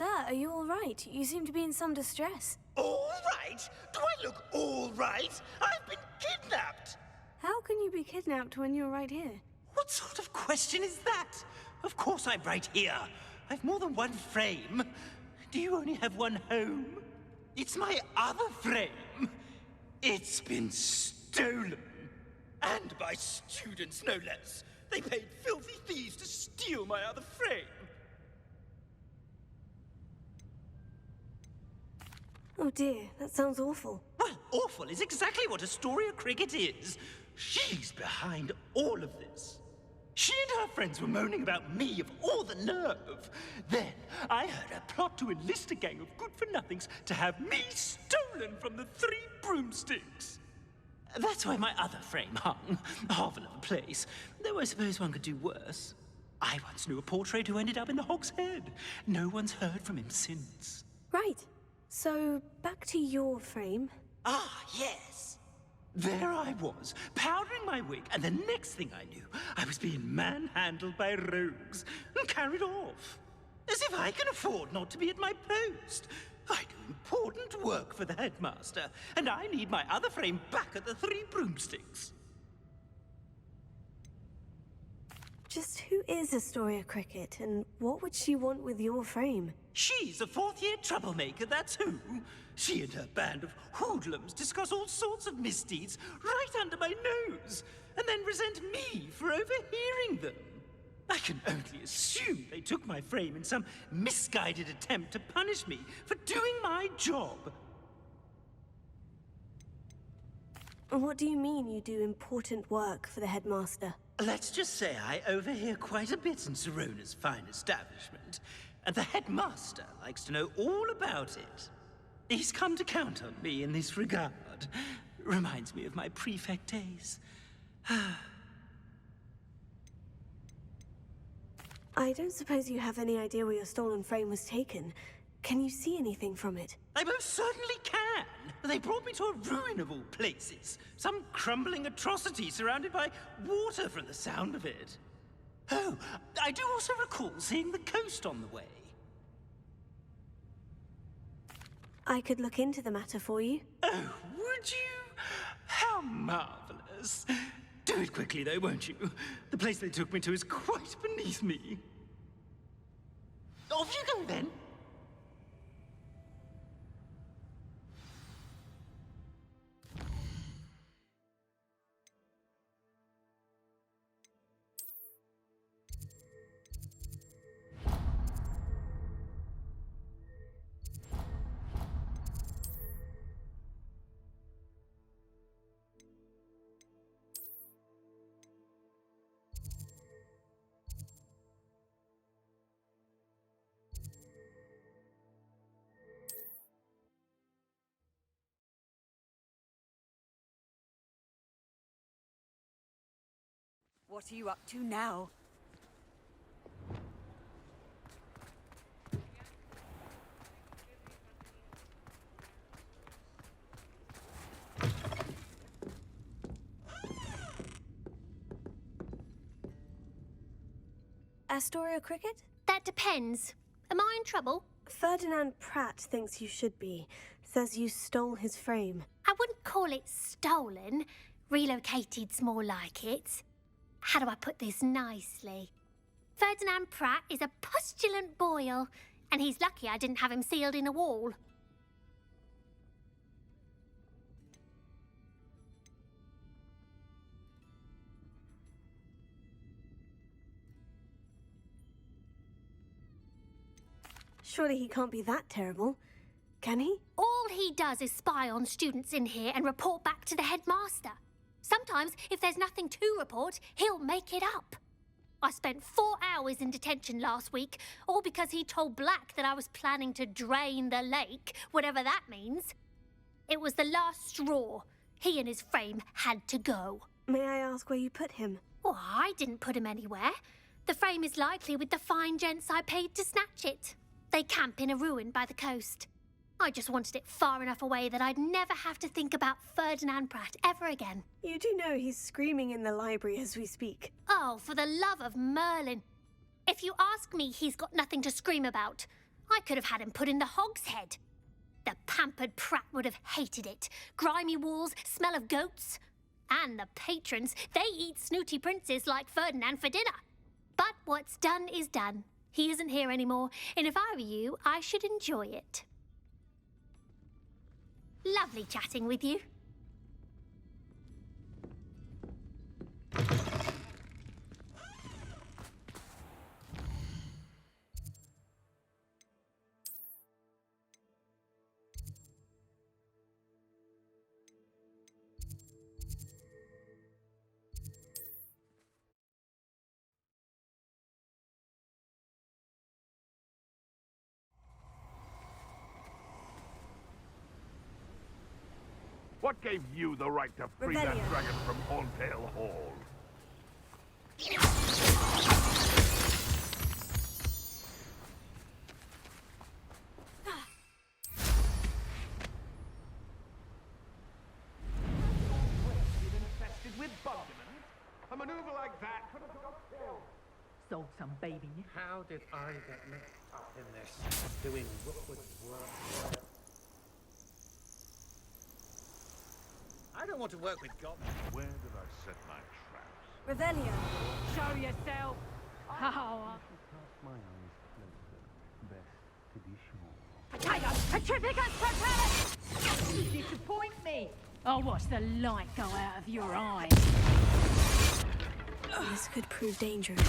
Sir, are you all right? You seem to be in some distress. All right? Do I look all right? I've been kidnapped! How can you be kidnapped when you're right here? What sort of question is that? Of course I'm right here. I've more than one frame. Do you only have one home? It's my other frame. It's been stolen. And by students, no less. They paid filthy thieves to steal my other frame. Oh dear, that sounds awful. Well, awful is exactly what Astoria Cricket is. She's behind all of this. She and her friends were moaning about me, of all the nerve. Then I heard a plot to enlist a gang of good-for-nothings to have me stolen from the Three Broomsticks. That's why my other frame hung. Marvel of a place. Though I suppose one could do worse. I once knew a portrait who ended up in the Hog's Head. No one's heard from him since. Right. So, back to your frame. Ah, yes. There I was, powdering my wig, and the next thing I knew, I was being manhandled by rogues and carried off. As if I can afford not to be at my post. I do important work for the headmaster, and I need my other frame back at the Three Broomsticks. Just who is Astoria Cricket, and what would she want with your frame? She's a fourth-year troublemaker, that's who. She and her band of hoodlums discuss all sorts of misdeeds right under my nose, and then resent me for overhearing them. I can only assume they took my frame in some misguided attempt to punish me for doing my job. What do you mean you do important work for the headmaster? Let's just say I overhear quite a bit in Serona's fine establishment, and the headmaster likes to know all about it. He's come to count on me in this regard. Reminds me of my prefect days. I don't suppose you have any idea where your stolen frame was taken. Can you see anything from it? I most certainly can! They brought me to a ruin of all places. Some crumbling atrocity surrounded by water from the sound of it. Oh, I do also recall seeing the coast on the way. I could look into the matter for you. Oh, would you? How marvelous. Do it quickly, though, won't you? The place they took me to is quite beneath me. Off you go, then. What are you up to now? Astoria Cricket? That depends. Am I in trouble? Ferdinand Pratt thinks you should be. Says you stole his frame. I wouldn't call it stolen. Relocated's more like it. How do I put this nicely? Ferdinand Pratt is a postulant boil, and he's lucky I didn't have him sealed in a wall. Surely he can't be that terrible, can he? All he does is spy on students in here and report back to the headmaster. Sometimes, if there's nothing to report, he'll make it up. I spent 4 hours in detention last week, all because he told Black that I was planning to drain the lake, whatever that means. It was the last straw. He and his frame had to go. May I ask where you put him? Well, I didn't put him anywhere. The frame is likely with the fine gents I paid to snatch it. They camp in a ruin by the coast. I just wanted it far enough away that I'd never have to think about Ferdinand Pratt ever again. You do know he's screaming in the library as we speak. Oh, for the love of Merlin. If you ask me, he's got nothing to scream about. I could have had him put in the hogshead. The pampered prat would have hated it. Grimy walls, smell of goats. And the patrons, they eat snooty princes like Ferdinand for dinner. But what's done is done. He isn't here anymore, and if I were you, I should enjoy it. Lovely chatting with you. What gave you the right to free that Rebellion. dragon from Horntail Hall? Infested with buggermen? A maneuver like that could have got killed. Sold some baby. How did I get mixed up in this? Doing Rookwood's work? I don't want to work with goblins. Where did I set my traps? Revelio. Show yourself. Oh. My eyes closer. Best to be sure. Potato! Petrificus! You disappoint me. I'll watch the light go out of your eyes. This could prove dangerous.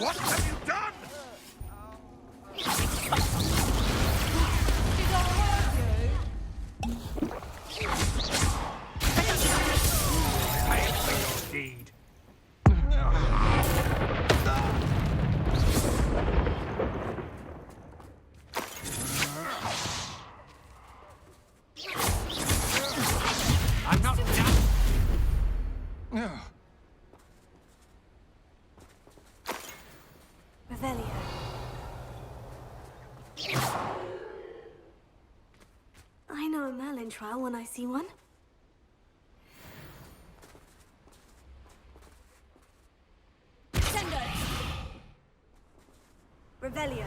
What have you done? Pay for your deed. I'm not done. Revelio. I know a Merlin trial when I see one. Sendo. Revelio.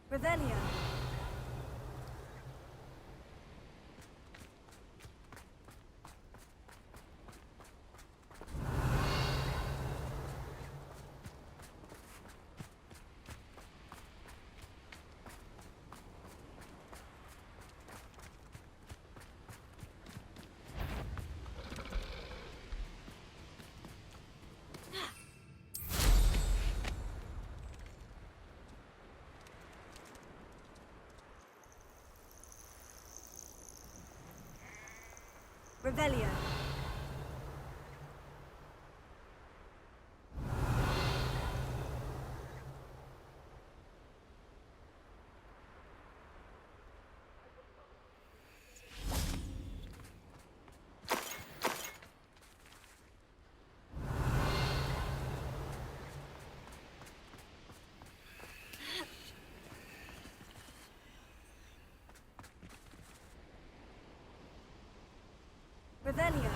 Revelio. Revelio. Revelio.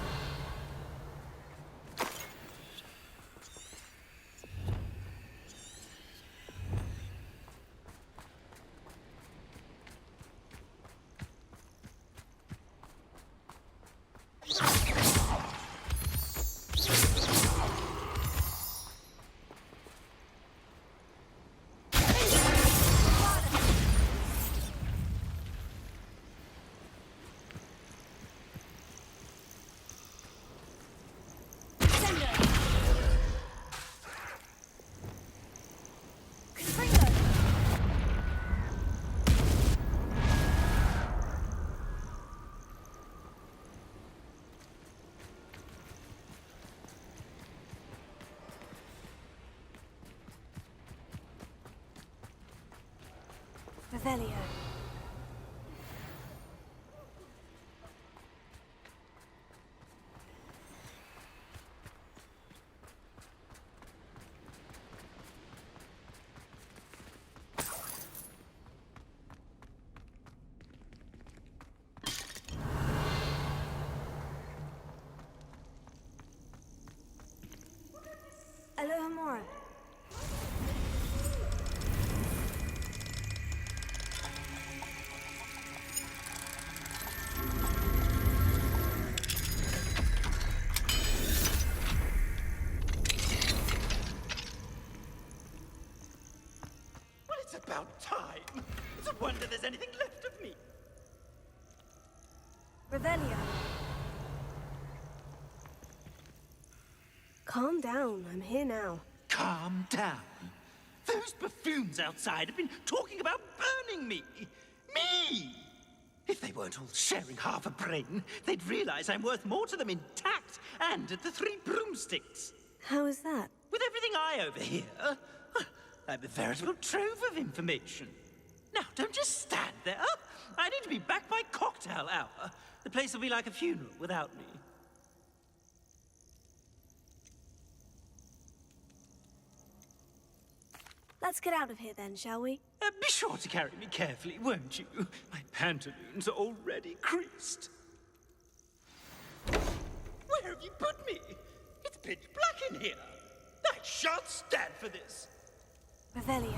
Revelio. Alohomora. Well, it's about time. It's a wonder there's anything left of me. Revelio. Calm down. I'm here now. Calm down. Those buffoons outside have been talking about burning me. Me! If they weren't all sharing half a brain, they'd realize I'm worth more to them intact and at the 3 broomsticks. How is that? With everything I overhear, I'm a veritable trove of information. Now, don't just stand there. I need to be back by cocktail hour. The place will be like a funeral without me. Let's get out of here then, shall we? Be sure to carry me carefully, won't you? My pantaloons are already creased. Where have you put me? It's pitch black in here. I shan't stand for this. Revelio.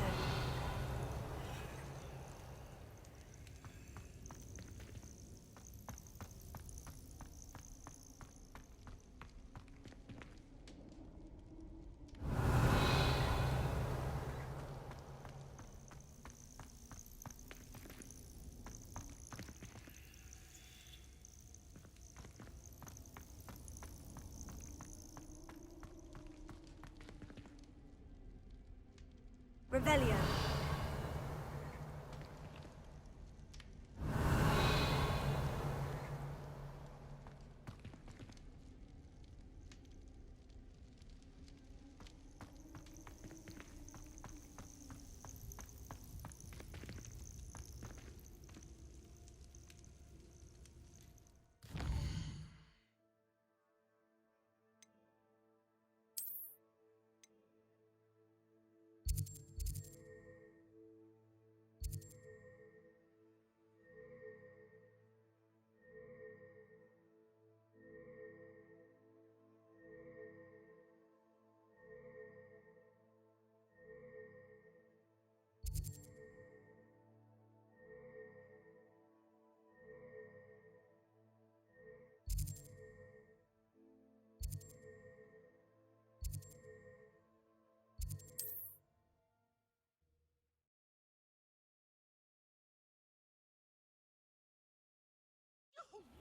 Revelio.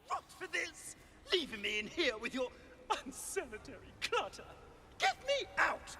Rot for this! Leaving me in here with your unsanitary clutter. Get me out!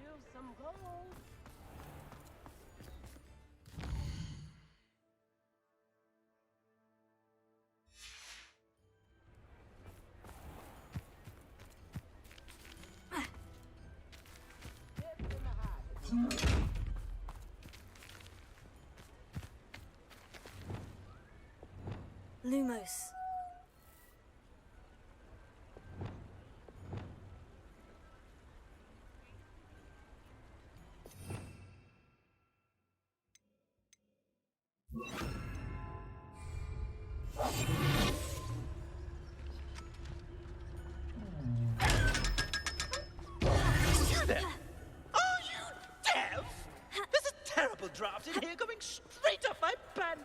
you some gold. Lumos. There. Are you deaf? There's a terrible draft in here coming straight up my pants.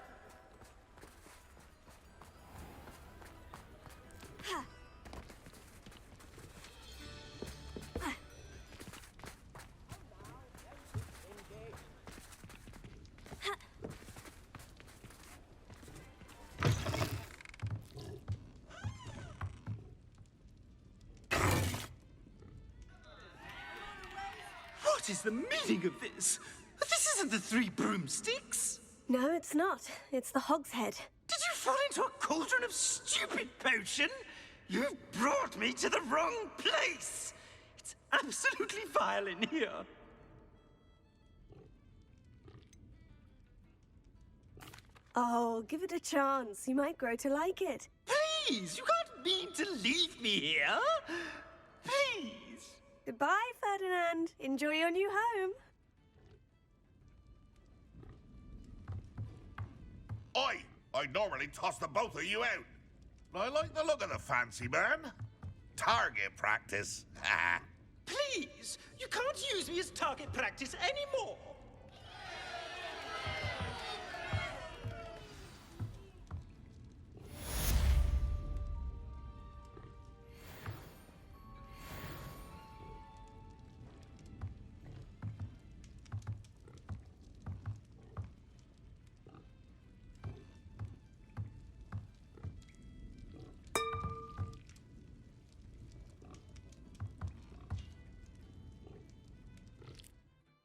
What is the meaning of this? This isn't the Three Broomsticks. No, it's not. It's the Hogshead. Did you fall into a cauldron of stupid potion? You've brought me to the wrong place. It's absolutely vile in here. Oh, give it a chance. You might grow to like it. Please, you can't mean to leave me here. Please. Goodbye, Ferdinand. Enjoy your new home. I'd normally toss the both of you out. I like the look of the fancy man. Target practice. Please, you can't use me as target practice anymore.